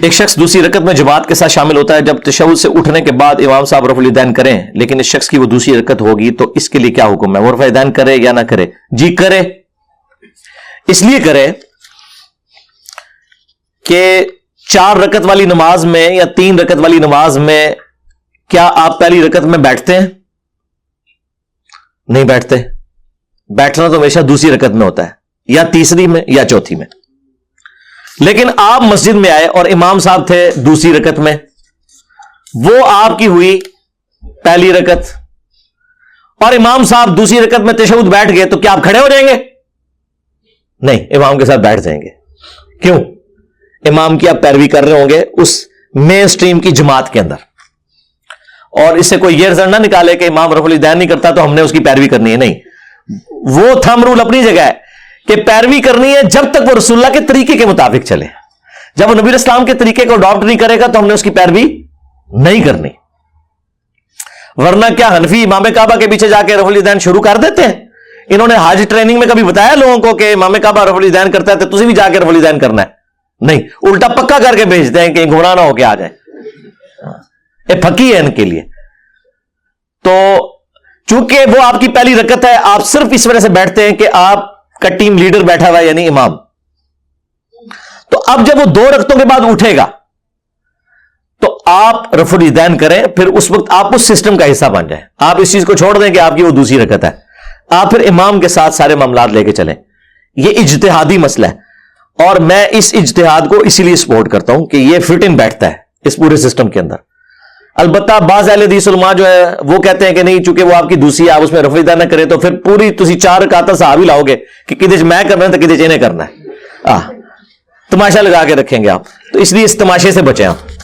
ایک شخص دوسری رکعت میں جماعت کے ساتھ شامل ہوتا ہے، جب تشہد سے اٹھنے کے بعد امام صاحب رفع الیدین کریں، لیکن اس شخص کی وہ دوسری رکعت ہوگی تو اس کے لیے کیا حکم ہے؟ وہ رفع الیدین کرے یا نہ کرے؟ جی کرے، اس لیے کرے کہ 4 رکعت والی نماز میں یا 3 رکعت والی نماز میں کیا آپ پہلی رکعت میں بیٹھتے ہیں؟ نہیں بیٹھتے، بیٹھنا تو ہمیشہ دوسری رکعت میں ہوتا ہے، یا تیسری میں یا چوتھی میں۔ لیکن آپ مسجد میں آئے اور امام صاحب تھے دوسری رکعت میں، وہ آپ کی ہوئی پہلی رکعت، اور امام صاحب دوسری رکعت میں تشہد بیٹھ گئے، تو کیا آپ کھڑے ہو جائیں گے؟ نہیں، امام کے ساتھ بیٹھ جائیں گے۔ کیوں؟ امام کی آپ پیروی کر رہے ہوں گے اس مین سٹریم کی جماعت کے اندر، اور اس سے کوئی یہ رزلٹ نہ نکالے کہ امام رفع الیدین نہیں کرتا تو ہم نے اس کی پیروی کرنی ہے۔ نہیں، وہ تھم رول اپنی جگہ ہے کہ پیروی کرنی ہے جب تک وہ رسول اللہ کے طریقے کے مطابق چلے۔ جب وہ نبی اسلام کے طریقے کو اڈاپٹ نہیں کرے گا تو ہم نے اس کی پیروی نہیں کرنی۔ ورنہ کیا حنفی امام کعبہ کے پیچھے جا کے رفع الیدین شروع کر دیتے ہیں؟ انہوں نے حج ٹریننگ میں کبھی بتایا لوگوں کو کہ امام کعبہ رفع الیدین کرتا ہے تو تسی بھی جا کے رفع الیدین کرنا ہے؟ نہیں، الٹا پکا کر کے بھیجتے ہیں کہ گمراہ نہ ہو کے آ جائیں۔ یہ پھکی ہے ان کے لیے۔ تو چونکہ وہ آپ کی پہلی رکعت ہے، آپ صرف اس وجہ سے بیٹھتے ہیں کہ آپ کا ٹیم لیڈر بیٹھا ہوا ہے، یعنی امام۔ تو اب جب وہ 2 رکعتوں کے بعد اٹھے گا تو آپ رفع الیدین کریں، پھر اس وقت آپ اس سسٹم کا حصہ بن جائیں۔ آپ اس چیز کو چھوڑ دیں کہ آپ کی وہ دوسری رکعت ہے، آپ پھر امام کے ساتھ سارے معاملات لے کے چلیں۔ یہ اجتہادی مسئلہ ہے، اور میں اس اجتہاد کو اسی لیے سپورٹ کرتا ہوں کہ یہ فٹ ان بیٹھتا ہے اس پورے سسٹم کے اندر۔ البتہ بعض اہل حدیث علماء جو ہے وہ کہتے ہیں کہ نہیں، چونکہ وہ آپ کی دوسری آپ اس میں رفع الیدین نہ کریں تو پھر پوری تسی 4 رکعتاں صحابی لاؤ گے کہ کدے میں کرنا ہے تو کدے انہیں کرنا ہے، تماشا لگا کے رکھیں گے آپ۔ تو اس لیے اس تماشے سے بچیں آپ۔